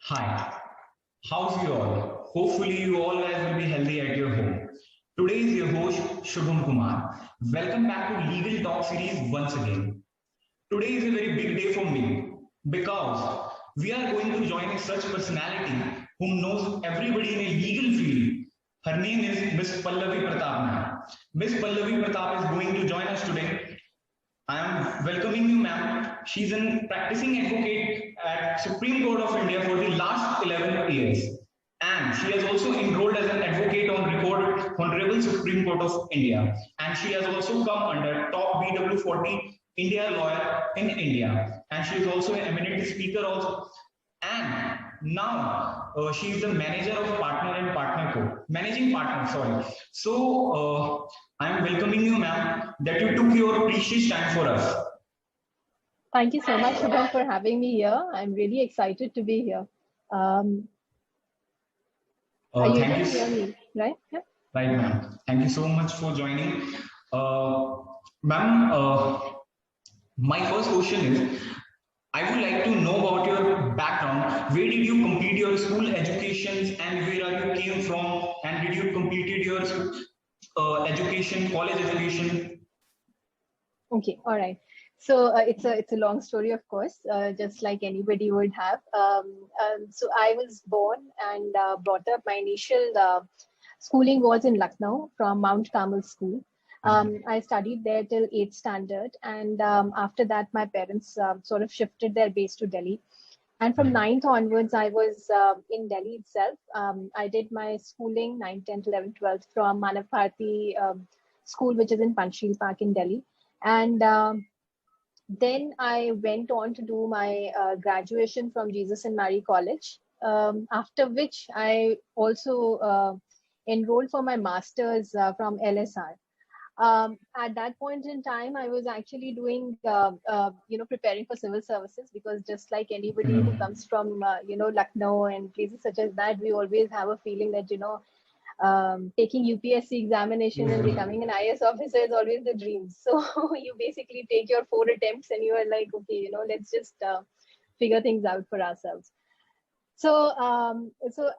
Hi, how's you all? Hopefully, you all guys will be healthy at your home. Today is your host Shubham Kumar. Welcome back to Legal Talk series once again. Today is a very big day for me because we are going to join a such personality who knows everybody in a legal field. Her name is Miss Pallavi Pratap ma'am. Miss Pallavi Pratap is going to join us today. I am welcoming you, ma'am. She's a practicing advocate at Supreme Court of India for the last 11 years. And she has also enrolled as an advocate on record Honorable Supreme Court of India. And she has also come under top BW40 India lawyer in India. And she is also an eminent speaker also. And now she is the manager of partner and partner co, managing partner, sorry. So I am welcoming you, ma'am, that you took your precious time for us. Thank you so much, Shubham, for having me here. I'm really excited to be here. Are you able to hear me, right? Yeah. Right, ma'am. Thank you so much for joining. Ma'am, my first question is, I would like to know about your background. Where did you complete your school education and where are you came from? And did you completed your education, college education? Okay, all right. So it's a long story, of course, just like anybody would have. So I was born and brought up. My initial schooling was in Lucknow from Mount Carmel School. I studied there till 8th standard, and after that, my parents sort of shifted their base to Delhi. And from 9th onwards, I was in Delhi itself. I did my schooling 9th, 10th, 11th, 12th from Manav Bharati School, which is in Panchsheel Park in Delhi. And then I went on to do my graduation from Jesus and Mary College, after which I also enrolled for my master's from LSR. At that point in time, I was actually doing, preparing for civil services, because just like anybody who comes from, Lucknow and places such as that, we always have a feeling that, taking UPSC examination and becoming an IS officer is always the dream. So you basically take your 4 attempts and you are like, okay, let's just figure things out for ourselves. So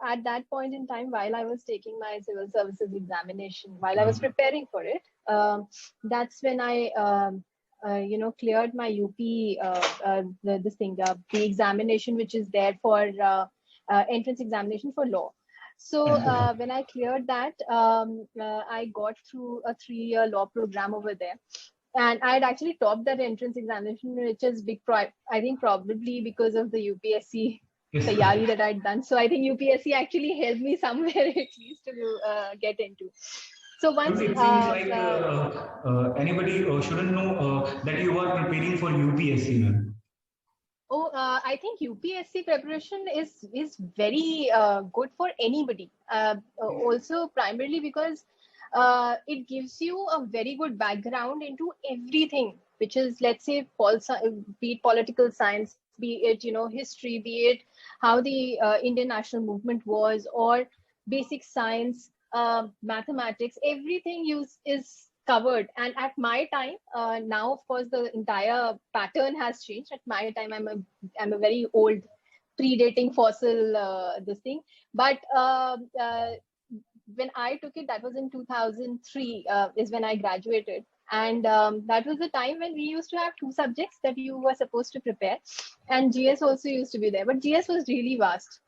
at that point in time, while I was taking my civil services examination, while I was preparing for it, that's when I, cleared my UP, the examination, which is there for entrance examination for law. So when I cleared that, I got through a 3-year law program over there. And I had actually topped that entrance examination, which is I think probably because of the UPSC Tayari that I'd done. So I think UPSC actually helped me somewhere at least to get into. So once it seems like anybody shouldn't know that you are preparing for UPSC, ma'am. Oh, I think UPSC preparation is very good for anybody. Also, primarily because it gives you a very good background into everything, which is, let's say, be it political science, be it history, be it how the Indian national movement was, or basic science, mathematics. Everything is covered. And at my time, now of course the entire pattern has changed. At my time, I'm a very old, predating fossil this thing. But when I took it, that was in 2003, is when I graduated. And that was the time when we used to have 2 subjects that you were supposed to prepare, and GS also used to be there, but GS was really vast.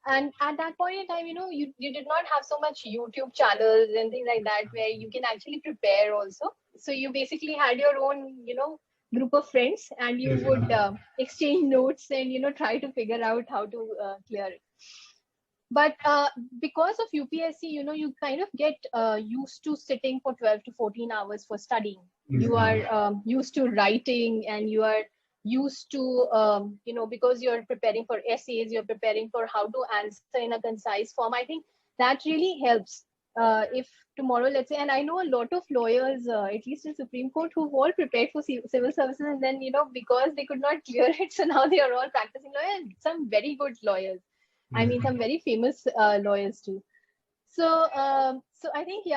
And at that point in time, you did not have so much YouTube channels and things like that where you can actually prepare also. So you basically had your own, group of friends, and you would exchange notes and, try to figure out how to clear it. But because of UPSC, you kind of get used to sitting for 12 to 14 hours for studying. You are used to writing, and you are used to, because you're preparing for essays, you're preparing for how to answer in a concise form. I think that really helps. If tomorrow, let's say, and I know a lot of lawyers, at least in Supreme Court, who've all prepared for civil services, and then, because they could not clear it, so now they are all practicing lawyers, some very good lawyers. I mean, some very famous lawyers too. So, so I think,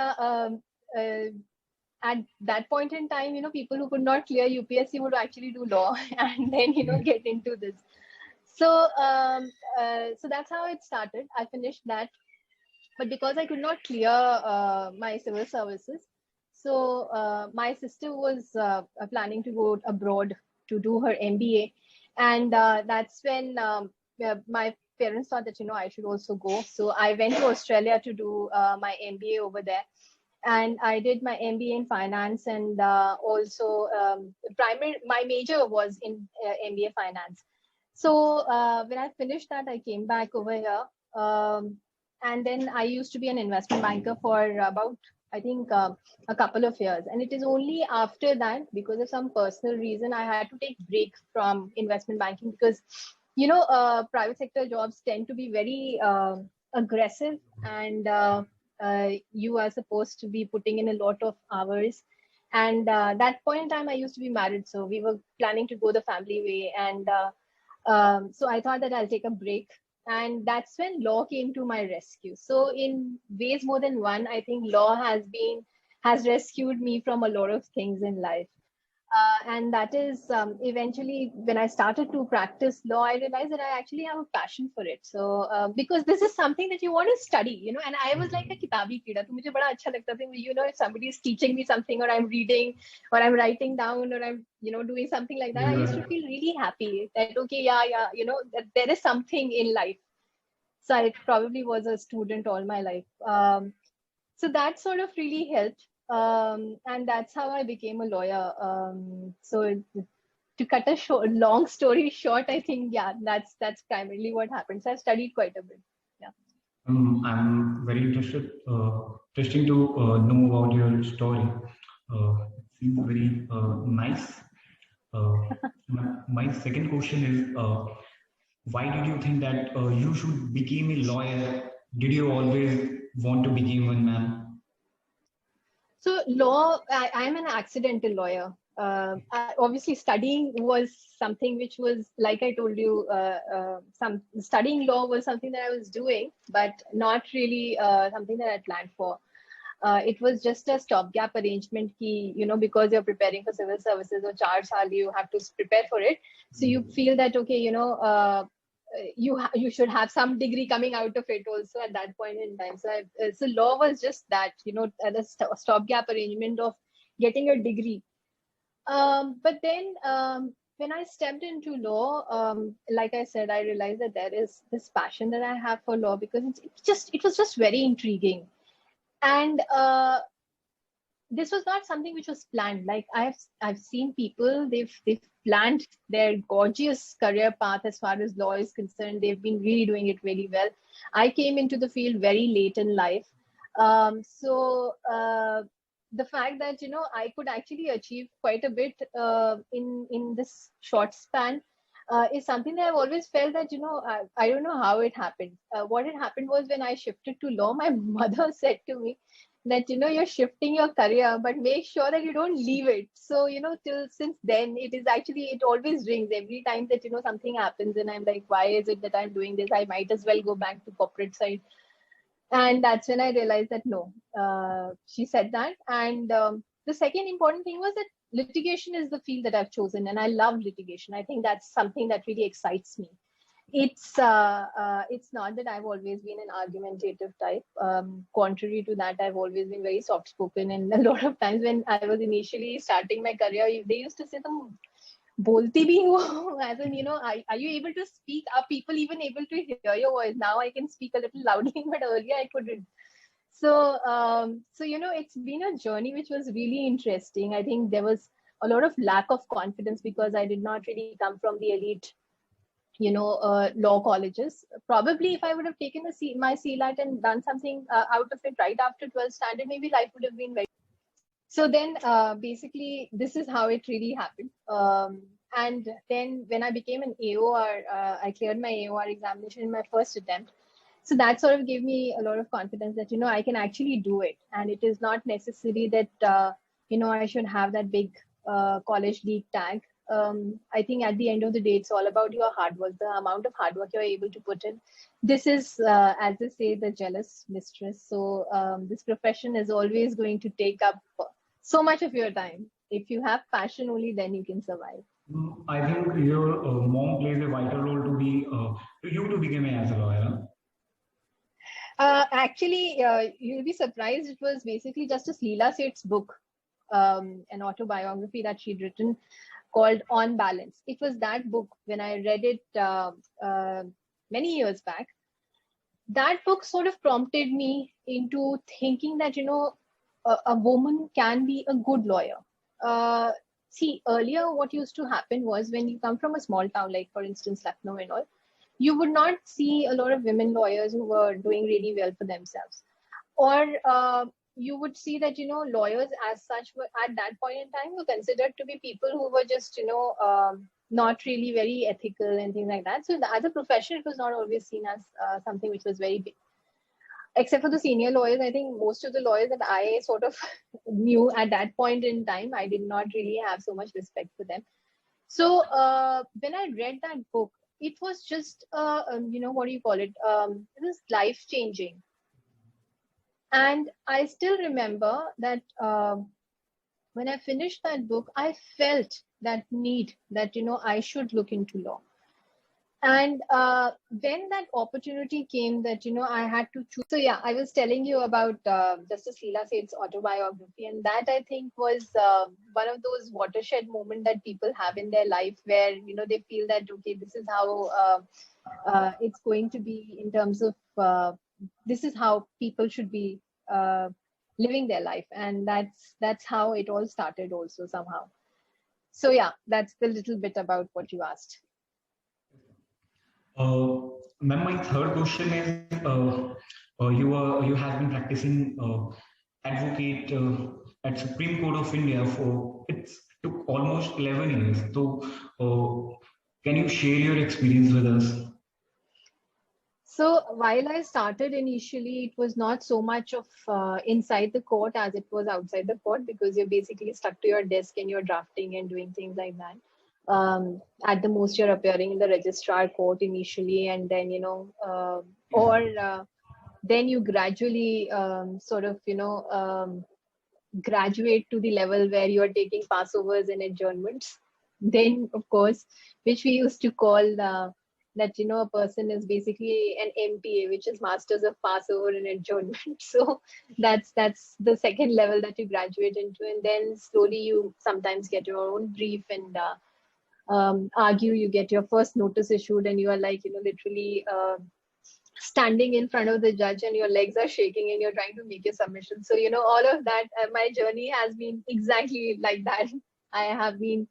at that point in time, people who could not clear UPSC would actually do law and then, get into this. So that's how it started. I finished that, but because I could not clear my civil services, so my sister was planning to go abroad to do her MBA, and that's when my parents thought that I should also go. So I went to Australia to do my MBA over there, and I did my MBA in finance, and also primary my major was in MBA finance. So when I finished that, I came back over here. And then I used to be an investment banker for about, I think, a couple of years. And it is only after that, because of some personal reason, I had to take break from investment banking, because private sector jobs tend to be very aggressive, and you are supposed to be putting in a lot of hours. And that point in time, I used to be married, so we were planning to go the family way. And so I thought that I'll take a break. And that's when law came to my rescue. So in ways more than one, I think law has rescued me from a lot of things in life. And that is eventually when I started to practice law, I realized that I actually have a passion for it. So because this is something that you want to study, and I was like a kitabi kida. To mujhe bada acha lagta tha, if somebody is teaching me something, or I'm reading, or I'm writing down, or I'm doing something like that, I used to feel really happy that okay, yeah, that there is something in life. So I probably was a student all my life. So that sort of really helped. And that's how I became a lawyer. So to cut a long story short, I think, yeah, that's primarily what happened. So I studied quite a bit. Yeah. I'm very interesting to know about your story. It seems very nice. My second question is, why did you think that you should become a lawyer? Did you always want to become one, man? So law, I'm an accidental lawyer. Obviously, studying was something which was, like I told you, studying law was something that I was doing, but not really something that I planned for. It was just a stopgap arrangement key, because you're preparing for civil services or charge saal, you have to prepare for it. So you feel that, okay, you should have some degree coming out of it also at that point in time. So law was just that, the stopgap arrangement of getting a degree. But then when I stepped into law, like I said, I realized that there is this passion that I have for law, because it was just very intriguing. And this was not something which was planned. Like I've seen people, they've planned their gorgeous career path as far as law is concerned. They've been really doing it really well. I came into the field very late in life. So the fact that I could actually achieve quite a bit in this short span is something that I've always felt that I don't know how it happened. What had happened was, when I shifted to law, my mother said to me that you're shifting your career, but make sure that you don't leave it. So since then, it always rings every time that something happens, and I'm like, why is it that I'm doing this? I might as well go back to corporate side. And that's when I realized that no, she said that. And the second important thing was that litigation is the field that I've chosen, and I love litigation. I think that's something that really excites me. It's not that I've always been an argumentative type. Contrary to that, I've always been very soft spoken, and a lot of times when I was initially starting my career, they used to say, "Tum bolti bhi ho," as in, are you able to speak? Are people even able to hear your voice? Now I can speak a little loudly, but earlier I couldn't. So it's been a journey which was really interesting. I think there was a lot of lack of confidence, because I did not really come from the elite law colleges. Probably if I would have taken my CLAT and done something out of it right after 12th standard, maybe life would have been very. So then basically this is how it really happened. And then when I became an AOR, I cleared my AOR examination in my first attempt. So that sort of gave me a lot of confidence that, I can actually do it. And it is not necessary that, I should have that big college league tag. I think at the end of the day, it's all about your hard work, the amount of hard work you're able to put in. This is, as they say, the jealous mistress. So this profession is always going to take up so much of your time. If you have passion, only then you can survive. I think your mom plays a vital role to be you to become as a lawyer? Actually, you'll be surprised. It was basically Justice Leela Seth's book, an autobiography that she'd written called On Balance. It was that book when I read it many years back. That book sort of prompted me into thinking that, a woman can be a good lawyer. See, earlier what used to happen was when you come from a small town, like for instance, Lucknow and all, you would not see a lot of women lawyers who were doing really well for themselves. Or you would see that, lawyers as such were at that point in time were considered to be people who were just, not really very ethical and things like that. So as a profession, it was not always seen as something which was very big. Except for the senior lawyers, I think most of the lawyers that I sort of knew at that point in time, I did not really have so much respect for them. So when I read that book, it was just, what do you call it? It was life changing. And I still remember that when I finished that book, I felt that need that, I should look into law. And when that opportunity came that, I had to choose. So yeah, I was telling you about Justice Leela Seth's autobiography. And that I think was one of those watershed moments that people have in their life where, they feel that, okay, this is how it's going to be in terms of, this is how people should be living their life. And that's how it all started also somehow. So yeah, that's the little bit about what you asked. Ma'am, my third question is, you have been practicing advocate at Supreme Court of India for it took almost 11 years. So, can you share your experience with us? So while I started initially, it was not so much of inside the court as it was outside the court, because you're basically stuck to your desk and you're drafting and doing things like that. At the most, you're appearing in the registrar court initially, and then, then you gradually sort of, graduate to the level where you're taking passovers and adjournments. Then, of course, which we used to call that, a person is basically an MPA, which is Masters of Passover and Adjournment. So that's the second level that you graduate into. And then slowly you sometimes get your own brief and argue, you get your first notice issued, and you are like, literally standing in front of the judge and your legs are shaking and you're trying to make your submission. So, all of that, my journey has been exactly like that. I have been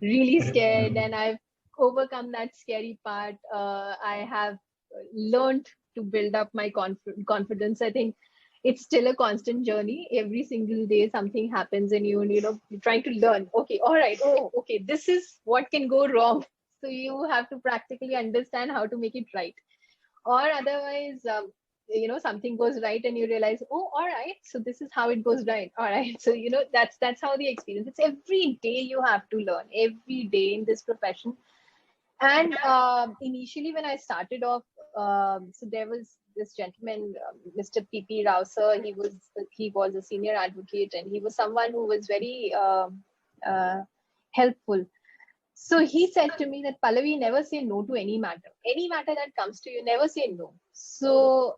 really scared and I've overcome that scary part. I have learned to build up my confidence. I think it's still a constant journey. Every single day something happens and you're trying to learn. Okay, all right. Oh, okay. This is what can go wrong. So you have to practically understand how to make it right. Or otherwise, something goes right and you realize, oh, all right, so this is how it goes right. All right. So, that's how the experience. It's every day you have to learn, every day in this profession. And initially when I started off, so there was this gentleman, Mr. P.P. Rao sir. He was a senior advocate and he was someone who was very helpful. So he said to me that, Pallavi, never say no to any matter. Any matter that comes to you, never say no. So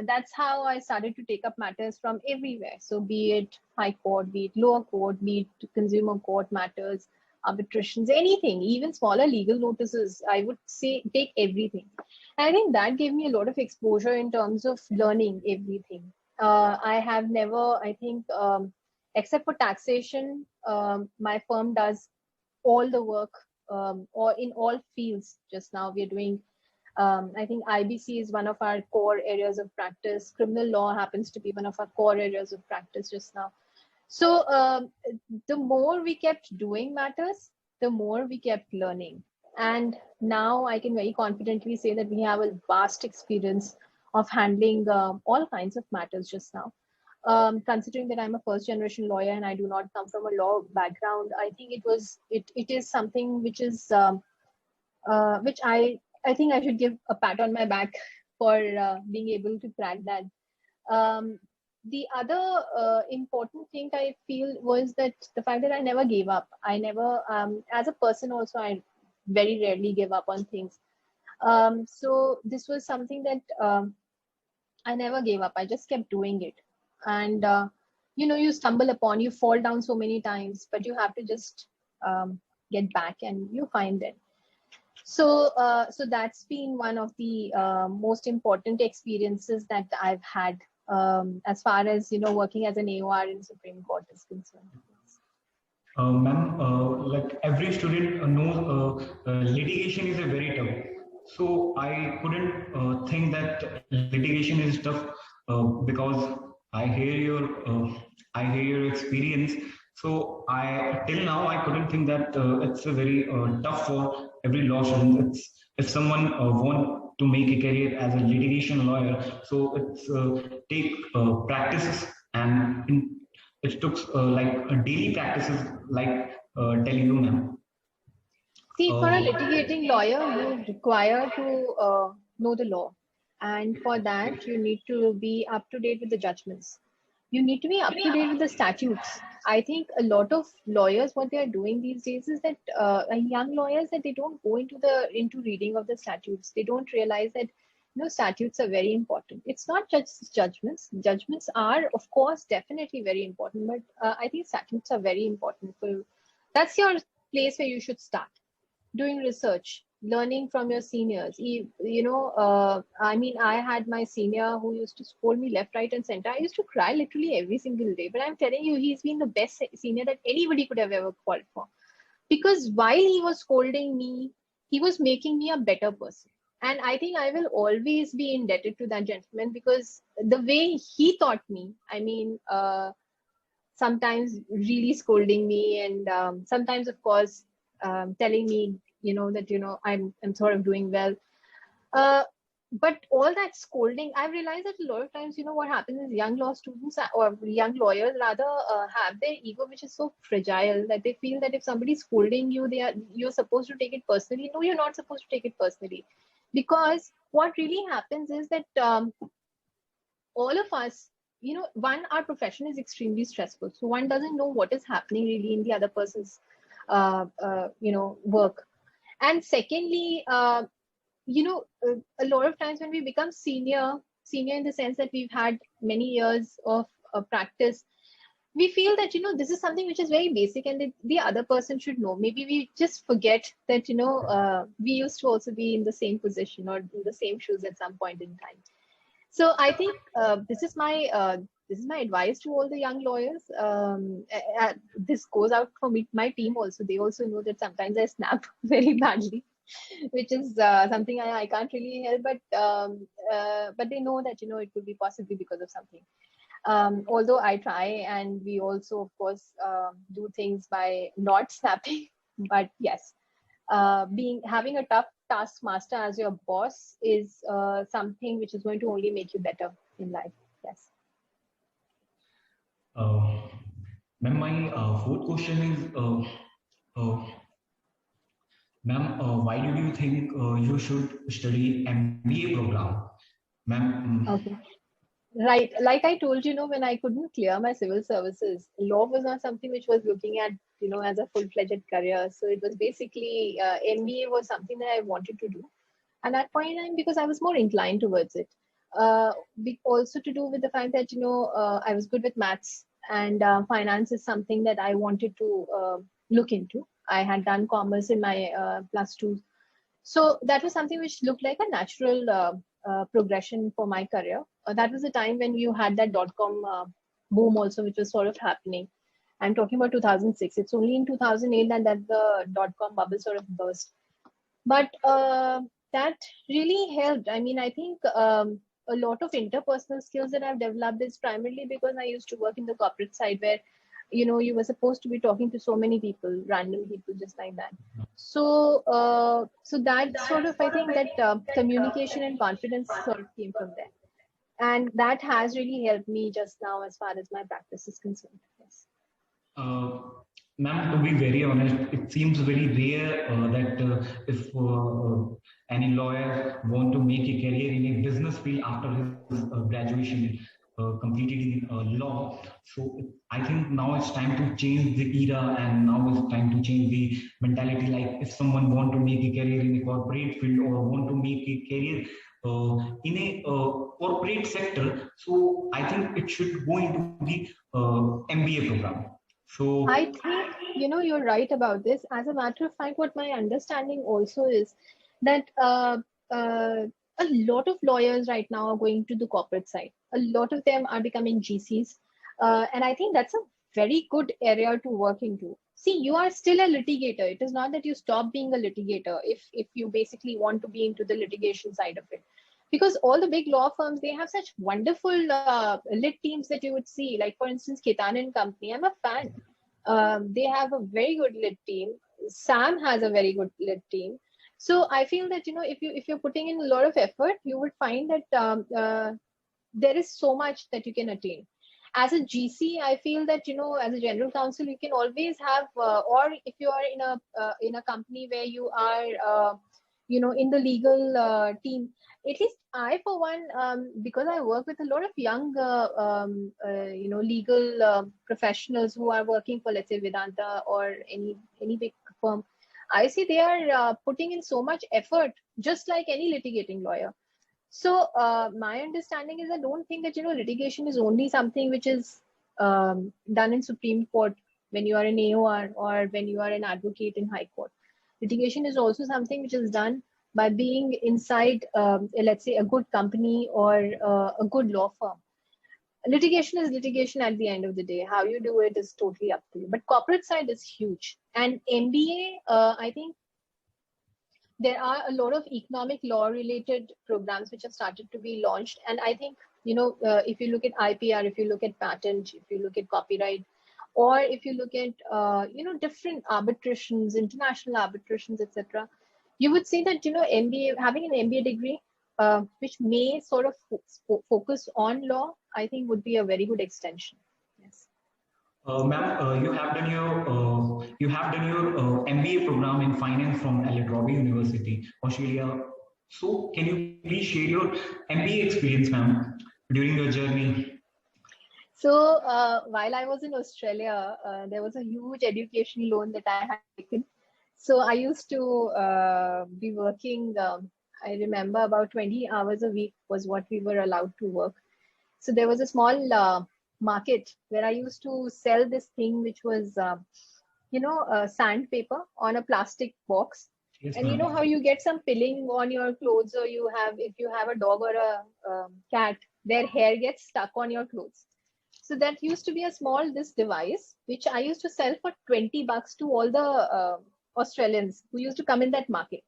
that's how I started to take up matters from everywhere. So be it high court, be it lower court, be it consumer court matters, arbitrations, anything, even smaller legal notices, I would say take everything. And I think that gave me a lot of exposure in terms of learning everything. I have never, I think, except for taxation, my firm does all the work or in all fields. Just now we're doing, I think IBC is one of our core areas of practice. Criminal law happens to be one of our core areas of practice just now. So the more we kept doing matters, the more we kept learning. And now I can very confidently say that we have a vast experience of handling all kinds of matters just now. Considering that I'm a first generation lawyer and I do not come from a law background, I think it is something which is which I think I should give a pat on my back for being able to crack that. The other important thing I feel was that the fact that I never gave up. I never, as a person also, I very rarely give up on things. So this was something that I never gave up. I just kept doing it. And, you stumble upon, you fall down so many times, but you have to just get back and you find it. So that's been one of the most important experiences that I've had as far as, working as an AOR in Supreme Court is concerned. Ma'am, like every student knows litigation is a very tough. So I couldn't think that litigation is tough because I hear your experience. So I till now I couldn't think that it's a very tough for every law student. It's if someone want to make a career as a litigation lawyer, so it's take practices and it took like daily practices like telling you, ma'am. See, for a Uh, litigating lawyer, you require to know the law. And for that, you need to be up to date with the judgments. You need to be up to date with the statutes. I think a lot of lawyers, what they are doing these days is that young lawyers, that they don't go into reading of the statutes. They don't realize that statutes are very important. It's not just judgments. Judgments are, of course, definitely very important, but I think statutes are very important for. That's your place where you should start doing research, learning from your seniors. I mean, I had my senior who used to scold me left, right, and center. I used to cry literally every single day. But I'm telling you, he's been the best senior that anybody could have ever called for. Because while he was scolding me, he was making me a better person. And I think I will always be indebted to that gentleman because the way he taught me, I mean, sometimes really scolding me and sometimes, of course, telling me that I'm sort of doing well, but all that scolding, I've realized that a lot of times, what happens is young law students or young lawyers rather have their ego, which is so fragile that they feel that if somebody's scolding you, you're supposed to take it personally. No, you're not supposed to take it personally, because what really happens is that all of us, one, our profession is extremely stressful, so one doesn't know what is happening really in the other person's work. And secondly, a lot of times when we become senior in the sense that we've had many years of practice, we feel that this is something which is very basic and the other person should know. Maybe we just forget that we used to also be in the same position or in the same shoes at some point in time. So I think this is my advice to all the young lawyers. This goes out for me, my team also. They also know that sometimes I snap very badly, which is something I can't really help. But they know that it could be possibly because of something. Although I try, and we also, of course, do things by not snapping. But yes, having a tough taskmaster as your boss is something which is going to only make you better in life. Yes. Ma'am, my fourth question is, ma'am, why did you think you should study MBA program, ma'am? Okay. Right. Like I told you, when I couldn't clear my civil services, law was not something which was looking at, as a full-fledged career. So it was basically MBA was something that I wanted to do. And at that point in time, because I was more inclined towards it. Also to do with the fact that, I was good with maths and finance is something that I wanted to look into. I had done commerce in my +2. So that was something which looked like a natural progression for my career. That was the time when you had that .com boom also, which was sort of happening. I'm talking about 2006. It's only in 2008 that the .com bubble sort of burst. But that really helped. I mean, I think a lot of interpersonal skills that I've developed is primarily because I used to work in the corporate side where, you were supposed to be talking to so many people, random people, just like that. So, so that sort of, I think that communication and confidence sort of came from there. And that has really helped me just now as far as my practice is concerned. Yes. Ma'am, to be very honest, it seems very rare that if any lawyer want to make a career in a business field after his graduation. completed in law. So I think now it's time to change the era, and now it's time to change the mentality. Like if someone want to make a career in a corporate field or want to make a career in a corporate sector, so I think it should go into the MBA program. So I think, you're right about this. As a matter of fact, what my understanding also is that a lot of lawyers right now are going to the corporate side. A lot of them are becoming GCs. And I think that's a very good area to work into. See, you are still a litigator. It is not that you stop being a litigator if you basically want to be into the litigation side of it. Because all the big law firms, they have such wonderful lit teams that you would see. Like, for instance, Ketan and Company. I'm a fan. They have a very good lit team. Sam has a very good lit team. So I feel that if you're putting in a lot of effort, you would find that there is so much that you can attain. As a GC, I feel that as a general counsel, you can always have, or if you are in a company where you are, in the legal team. At least I, for one, because I work with a lot of young, legal professionals who are working for, let's say, Vedanta or any big firm. I see they are putting in so much effort, just like any litigating lawyer. So my understanding is I don't think that litigation is only something which is done in Supreme Court when you are an AOR or when you are an advocate in High Court. Litigation is also something which is done by being inside, let's say, a good company or a good law firm. Litigation is litigation at the end of the day. How you do it is totally up to you. But corporate side is huge. And MBA, I think there are a lot of economic law related programs which have started to be launched. And I think, if you look at IPR, if you look at patent, if you look at copyright, or if you look at, different arbitrations, international arbitrations, etc., you would see that, MBA, having an MBA degree, which may sort of focus on law, I think would be a very good extension. Yes. Ma'am, you have done your MBA program in finance from Alexandra University, Australia. So, can you please share your MBA experience, ma'am, during your journey? So while I was in Australia, there was a huge education loan that I had taken. So I used to be working. I remember about 20 hours a week was what we were allowed to work. So there was a small market where I used to sell this thing, which was, sandpaper on a plastic box. Yes, And you know ma'am. how you get some pilling on your clothes, or if you have a dog or a cat, their hair gets stuck on your clothes. So that used to be a small this device, which I used to sell for $20 to all the Australians who used to come in that market.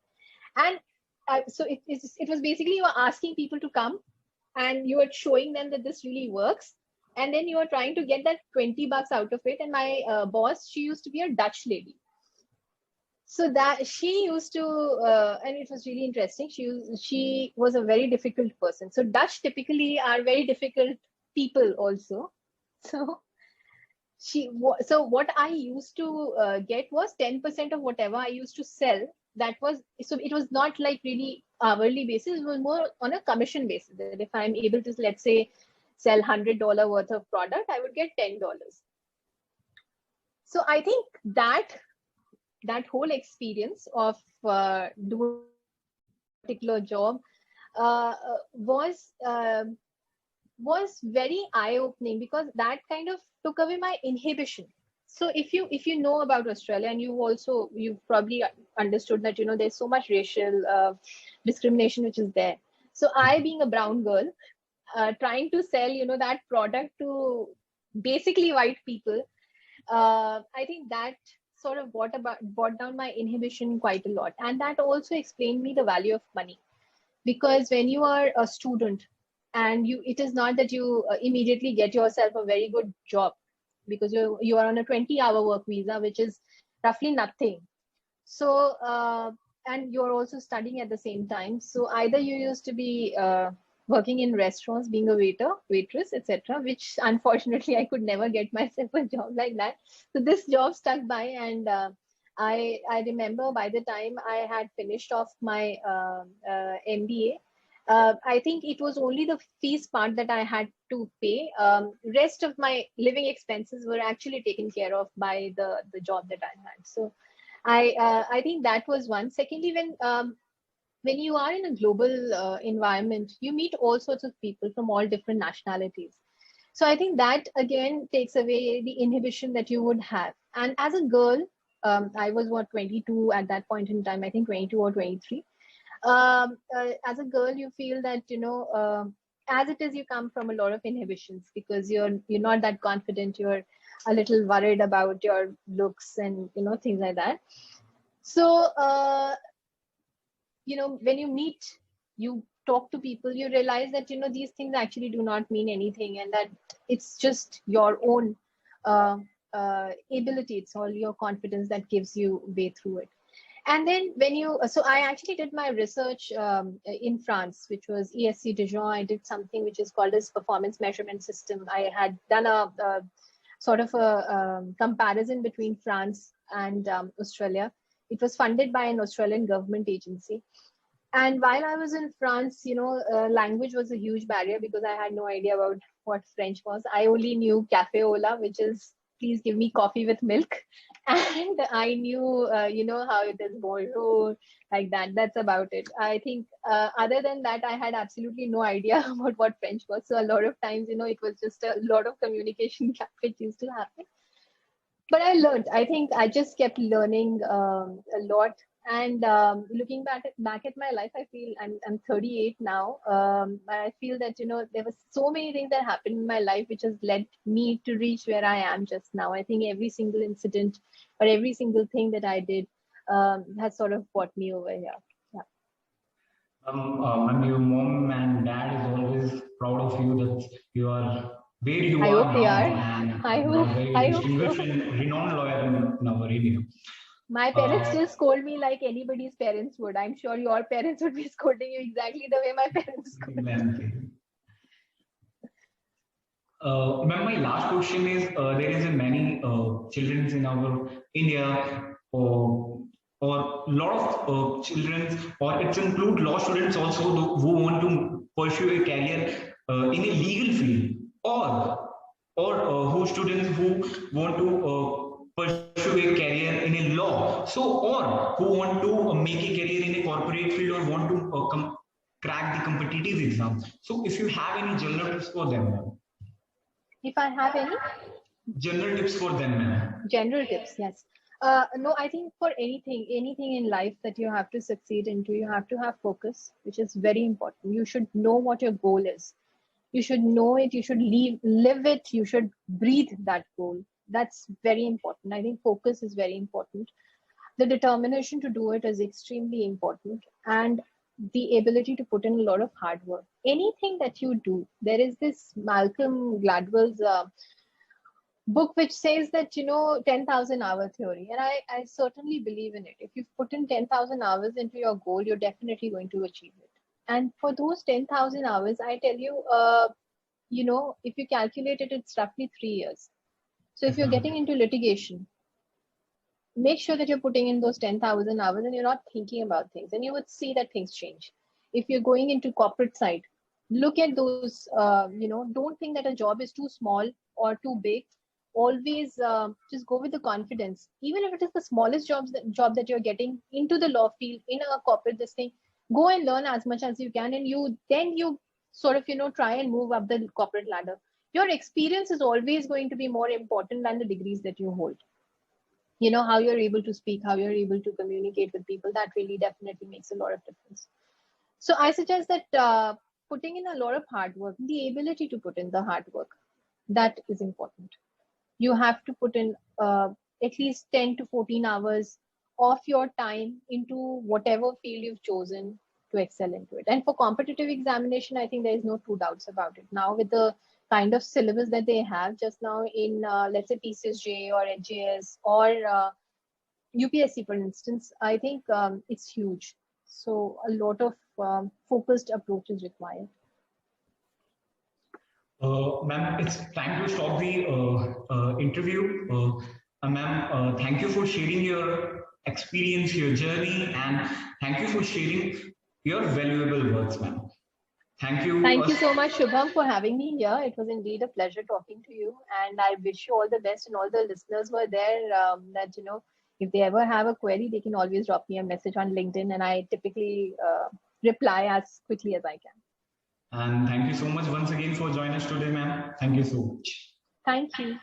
And so it was basically you were asking people to come and you were showing them that this really works. And then you were trying to get that $20 out of it. And my boss, she used to be a Dutch lady. So that she used to, and it was really interesting. She was a very difficult person. So Dutch typically are very difficult people also. So so what I used to get was 10% of whatever I used to sell. So it was not like really hourly basis. It was more on a commission basis. That if I'm able to, let's say, sell $100 worth of product, I would get $10. So I think that whole experience of doing a particular job was very eye-opening, because that kind of took away my inhibition. So if you know about Australia, and you've probably understood that there's so much racial discrimination which is there. So I, being a brown girl, trying to sell that product to basically white people, I think that sort of brought down my inhibition quite a lot. And that also explained me the value of money, because when you are a student and it is not that you immediately get yourself a very good job, because you are on a 20-hour work visa, which is roughly nothing. So and you're also studying at the same time. So either you used to be working in restaurants, being a waiter, waitress, etc., which unfortunately I could never get myself a job like that. So this job stuck by, and I remember by the time I had finished off my MBA, I think it was only the fees part that I had to pay. Rest of my living expenses were actually taken care of by the job that I had. So I think that was one. Secondly, when you are in a global environment, you meet all sorts of people from all different nationalities. So I think that again takes away the inhibition that you would have. And as a girl, I was what, 22 at that point in time, I think 22 or 23. As a girl, you feel that, as it is, you come from a lot of inhibitions because you're not that confident. You're a little worried about your looks and things like that. So when you meet, you talk to people, you realize that these things actually do not mean anything, and that it's just your own ability. It's all your confidence that gives you way through it. And then so I actually did my research in France, which was ESC Dijon. I did something which is called as performance measurement system. I had done a sort of a comparison between France and Australia. It was funded by an Australian government agency. And while I was in France, language was a huge barrier because I had no idea about what French was. I only knew Café Ola, which is please give me coffee with milk. And I knew, how it is bonjour, like that. That's about it. I think other than that, I had absolutely no idea about what French was. So a lot of times, it was just a lot of communication gap which used to happen. But I learned. I think I just kept learning a lot. And looking back at my life, I feel I'm 38 now. I feel that there were so many things that happened in my life which has led me to reach where I am just now. I think every single incident or every single thing that I did has sort of brought me over here. And your mom and dad is always proud of you that you are where you I are hope they now, are. and I you are hope. very I hope distinguished so. and renowned lawyer in our area. My parents still scold me like anybody's parents would. I'm sure your parents would be scolding you exactly the way my parents scold. Ma'am, my last question is: there is a many children in our India, or lot of children, or it's include law students also who want to pursue a career in a legal field, or who students who want to pursue a career in a law, so or who want to make a career in a corporate field or want to crack the competitive exam. So if you have any general tips for them, ma'am. If I have any General tips for them, ma'am. general tips, yes. No, I think for anything in life that you have to succeed into, you have to have focus, which is very important. You should know what your goal is. You should know it. You should live it. You should breathe that goal. That's very important. I think focus is very important. The determination to do it is extremely important, and the ability to put in a lot of hard work. Anything that you do, there is this Malcolm Gladwell's book which says that 10,000 hour theory, and I certainly believe in it. If you've put in 10,000 hours into your goal, you're definitely going to achieve it. And for those 10,000 hours, I tell you, if you calculate it, it's roughly 3 years. So if you're getting into litigation, make sure that you're putting in those 10,000 hours and you're not thinking about things, and you would see that things change. If you're going into corporate side, look at those, don't think that a job is too small or too big. Always just go with the confidence. Even if it is the smallest job that you're getting into the law field, in a corporate this thing, go and learn as much as you can, and you sort of try and move up the corporate ladder. Your experience is always going to be more important than the degrees that you hold. How you're able to speak, how you're able to communicate with people, that really definitely makes a lot of difference. So I suggest that putting in a lot of hard work, the ability to put in the hard work, that is important. You have to put in at least 10 to 14 hours of your time into whatever field you've chosen to excel into it. And for competitive examination, I think there is no two doubts about it. Now with the kind of syllabus that they have just now in, let's say, PCSJ or HJS or UPSC, for instance, I think it's huge. So a lot of focused approach is required. Ma'am, it's time to stop the interview. Ma'am, thank you for sharing your experience, your journey, and thank you for sharing your valuable words, ma'am. Thank you. Thank you so much, Shubham, for having me here. It was indeed a pleasure talking to you, and I wish you all the best. And all the listeners were there, that if they ever have a query, they can always drop me a message on LinkedIn, and I typically reply as quickly as I can. And thank you so much once again for joining us today, ma'am. Thank you so much. Thank you.